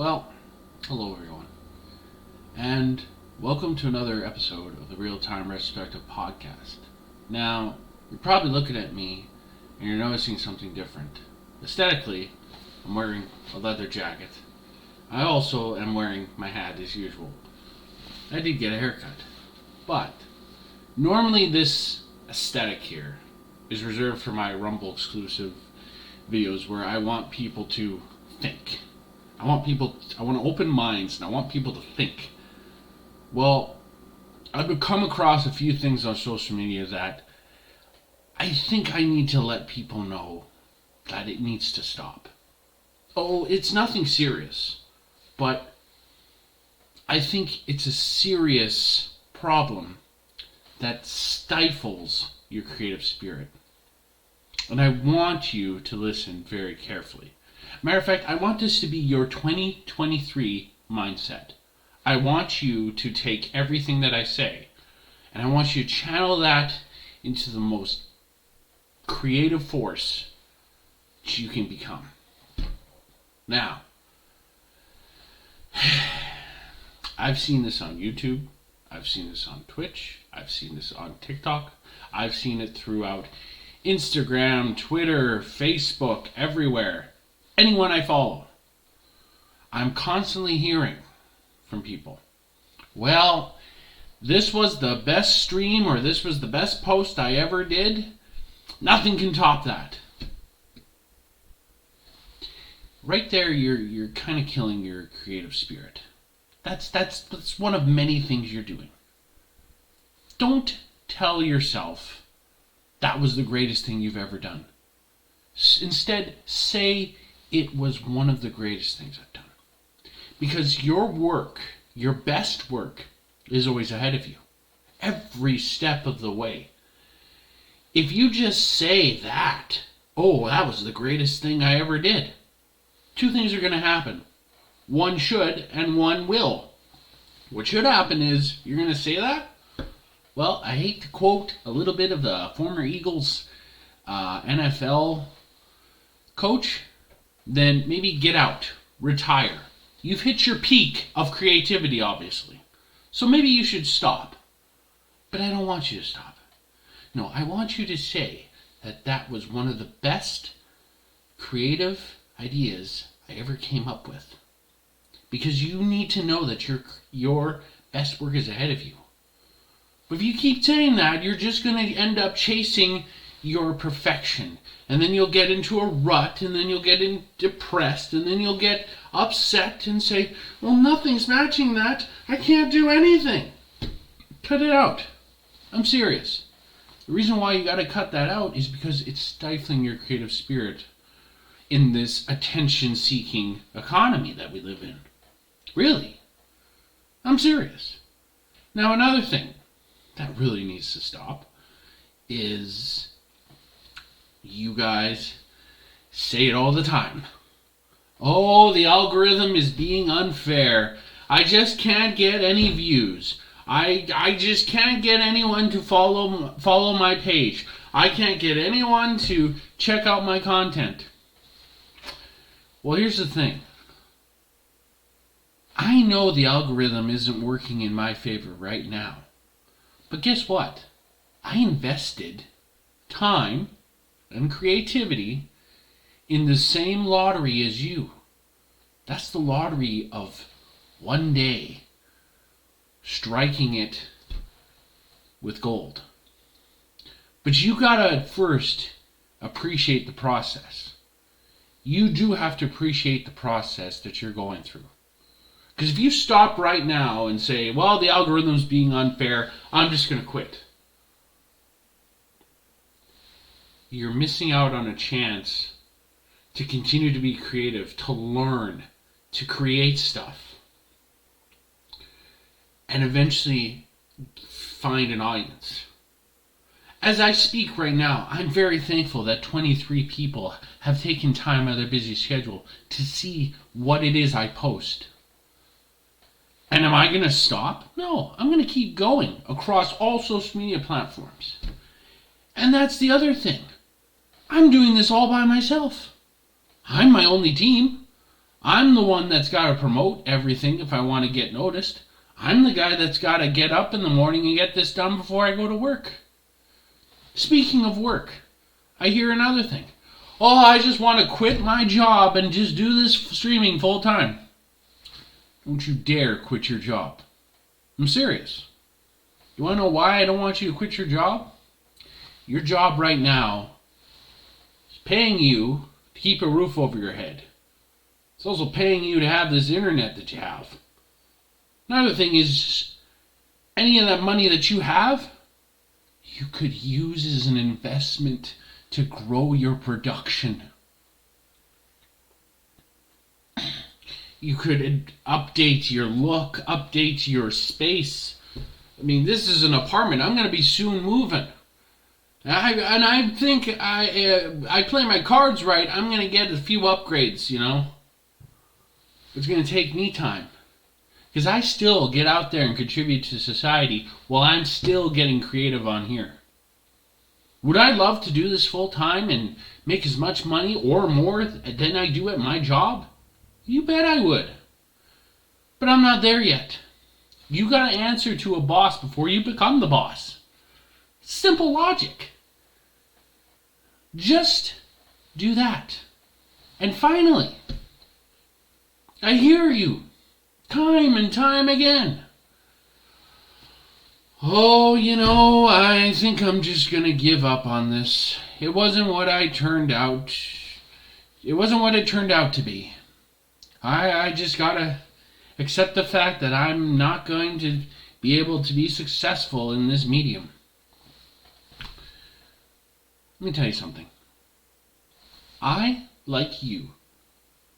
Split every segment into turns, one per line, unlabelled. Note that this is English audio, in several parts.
Well, hello everyone, and welcome to another episode of the Real-Time Retrospective podcast. Now, you're probably looking at me and you're noticing something different. Aesthetically, I'm wearing a leather jacket. I also am wearing my hat as usual. I did get a haircut, but normally this aesthetic here is reserved for my Rumble exclusive videos where I want people to think. I want to open minds and I want people to think. Well, I've come across a few things on social media that I think I need to let people know that it needs to stop. Oh, it's nothing serious, but I think it's a serious problem that stifles your creative spirit. And I want you to listen very carefully. Matter of fact, I want this to be your 2023 mindset. I want you to take everything that I say and I want you to channel that into the most creative force that you can become. Now, I've seen this on YouTube, I've seen this on Twitch, I've seen this on TikTok, I've seen it throughout Instagram, Twitter, Facebook, everywhere. Anyone I follow. I'm constantly hearing from people, well, this was the best stream or this was the best post I ever did. Nothing can top that. Right there, you're kind of killing your creative spirit. That's one of many things you're doing. Don't tell yourself that was the greatest thing you've ever done. Instead, say it was one of the greatest things I've done. Because your work, your best work, is always ahead of you. Every step of the way. If you just say that, oh, that was the greatest thing I ever did, two things are going to happen. One should and one will. What should happen is, you're going to say that? Well, I hate to quote a little bit of the former Eagles NFL coach, then maybe get out, retire. You've hit your peak of creativity, obviously. So maybe you should stop. But I don't want you to stop. No, I want you to say that that was one of the best creative ideas I ever came up with. Because you need to know that your best work is ahead of you. But if you keep saying that, you're just going to end up chasing your perfection. And then you'll get into a rut, and then you'll get depressed, and then you'll get upset and say, well, nothing's matching that. I can't do anything. Cut it out. I'm serious. The reason why you got to cut that out is because it's stifling your creative spirit in this attention-seeking economy that we live in. Really. I'm serious. Now, another thing that really needs to stop is you guys say it all the time. Oh, the algorithm is being unfair. I just can't get any views. I just can't get anyone to follow my page. I can't get anyone to check out my content. Well, here's the thing. I know the algorithm isn't working in my favor right now. But guess what? I invested time and creativity in the same lottery as you. That's the lottery of one day striking it with gold. But you gotta first appreciate the process. You do have to appreciate the process that you're going through. Because if you stop right now and say, well, the algorithm's being unfair, I'm just going to quit, you're missing out on a chance to continue to be creative, to learn, to create stuff, and eventually find an audience. As I speak right now, I'm very thankful that 23 people have taken time out of their busy schedule to see what it is I post. And am I going to stop? No, I'm going to keep going across all social media platforms. And that's the other thing. I'm doing this all by myself. I'm my only team. I'm the one that's got to promote everything if I want to get noticed. I'm the guy that's got to get up in the morning and get this done before I go to work. Speaking of work, I hear another thing. Oh, I just want to quit my job and just do this streaming full time. Don't you dare quit your job. I'm serious. You want to know why I don't want you to quit your job? Your job right now is paying you to keep a roof over your head. It's also paying you to have this internet that you have. Another thing is, any of that money that you have, you could use as an investment to grow your production. You could update your look, update your space. I mean, this is an apartment. I'm going to be soon moving. I think I play my cards right. I'm going to get a few upgrades, you know. It's going to take me time. Because I still get out there and contribute to society while I'm still getting creative on here. Would I love to do this full time and make as much money or more than I do at my job? You bet I would. But I'm not there yet. You got to answer to a boss before you become the boss. Simple logic. Just do that. And finally, I hear you time and time again. Oh, you know, I think I'm just going to give up on this. It wasn't what it turned out to be. I just got to accept the fact that I'm not going to be able to be successful in this medium. Let me tell you something. I, like you,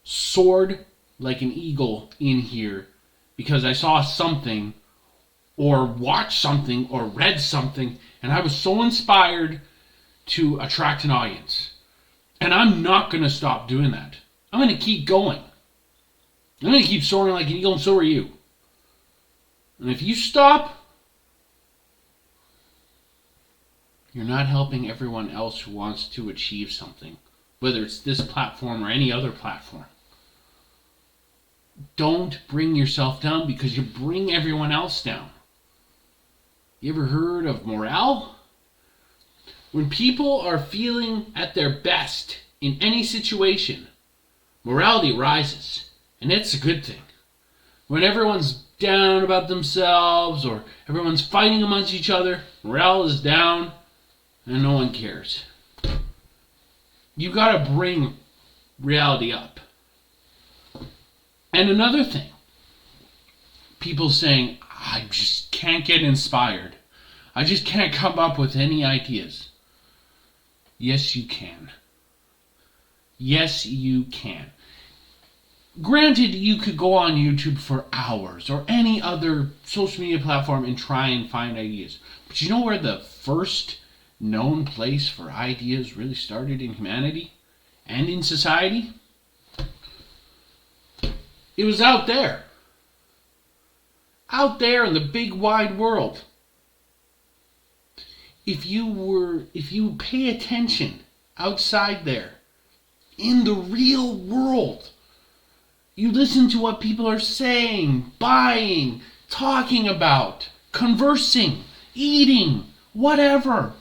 soared like an eagle in here because I saw something or watched something or read something and I was so inspired to attract an audience. And I'm not going to stop doing that. I'm going to keep going. I'm going to keep soaring like an eagle, and so are you. And if you stop, you're not helping everyone else who wants to achieve something, whether it's this platform or any other platform. Don't bring yourself down because you bring everyone else down. You ever heard of morale? When people are feeling at their best in any situation, morality rises. And it's a good thing. When everyone's down about themselves or everyone's fighting amongst each other, morale is down and no one cares. You gotta bring reality up. And another thing, people saying, I just can't get inspired. I just can't come up with any ideas. Yes, you can. Yes, you can. Granted, you could go on YouTube for hours or any other social media platform and try and find ideas. But you know where the first known place for ideas really started in humanity and in society? It was out there. Out there in the big wide world. If you pay attention outside there, in the real world, you listen to what people are saying, buying, talking about, conversing, eating, whatever.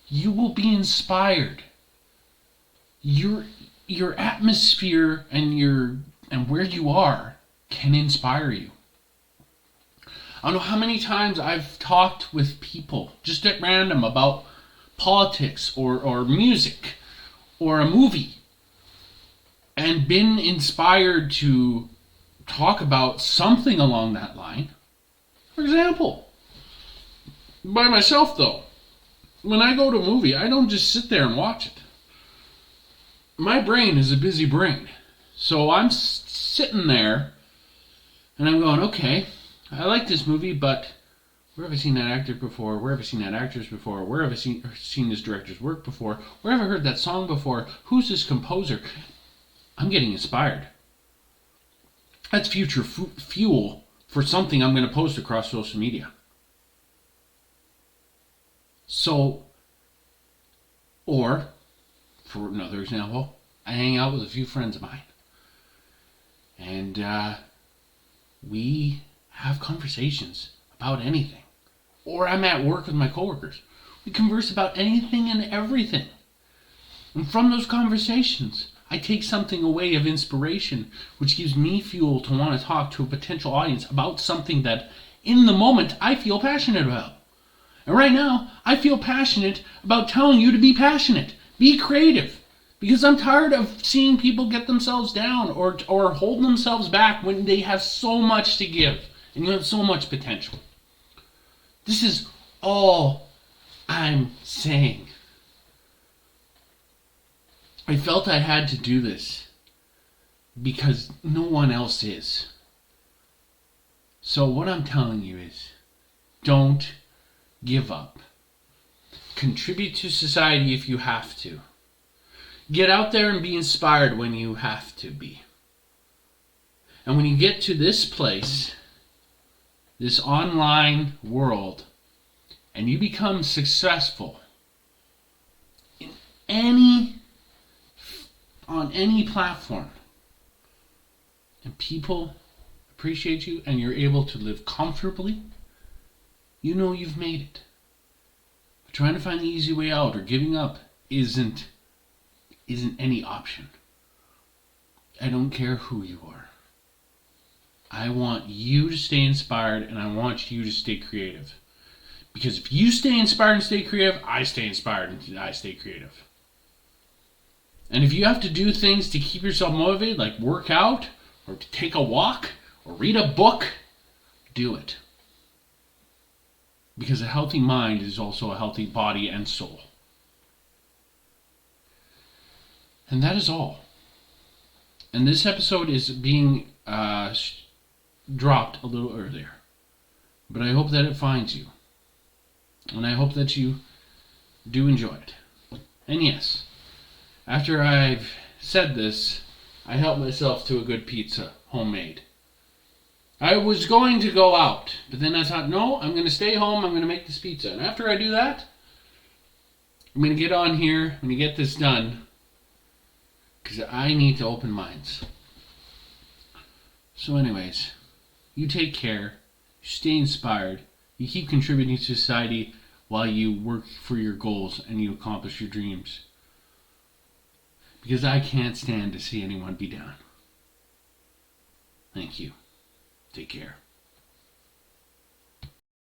You will be inspired. Your atmosphere and where you are can inspire you. I don't know how many times I've talked with people just at random about politics or music or a movie and been inspired to talk about something along that line. For example, by myself though, when I go to a movie, I don't just sit there and watch it. My brain is a busy brain. So I'm sitting there and I'm going, okay, I like this movie, but where have I seen that actor before? Where have I seen that actress before? Where have I seen this director's work before? Where have I heard that song before? Who's this composer? I'm getting inspired. That's future fuel for something I'm going to post across social media. So, or, for another example, I hang out with a few friends of mine. And we have conversations about anything. Or I'm at work with my coworkers. We converse about anything and everything. And from those conversations, I take something away of inspiration, which gives me fuel to want to talk to a potential audience about something that, in the moment, I feel passionate about. And right now, I feel passionate about telling you to be passionate. Be creative. Because I'm tired of seeing people get themselves down or hold themselves back when they have so much to give and you have so much potential. This is all I'm saying. I felt I had to do this because no one else is. So what I'm telling you is, don't give up. Contribute to society if you have to. Get out there and be inspired when you have to be. And when you get to this place, this online world, and you become successful on any platform, and people appreciate you and you're able to live comfortably, you know you've made it. But trying to find the easy way out or giving up isn't any option. I don't care who you are. I want you to stay inspired and I want you to stay creative. Because if you stay inspired and stay creative, I stay inspired and I stay creative. And if you have to do things to keep yourself motivated, like work out, or to take a walk, or read a book, do it. Because a healthy mind is also a healthy body and soul. And that is all. And this episode is being dropped a little earlier. But I hope that it finds you. And I hope that you do enjoy it. And yes, after I've said this, I helped myself to a good pizza, homemade. I was going to go out, but then I thought, no, I'm going to stay home, I'm going to make this pizza. And after I do that, I'm going to get on here, I'm going to get this done, because I need to open minds. So anyways, you take care, you stay inspired, you keep contributing to society while you work for your goals and you accomplish your dreams. Because I can't stand to see anyone be down. Thank you. Take care.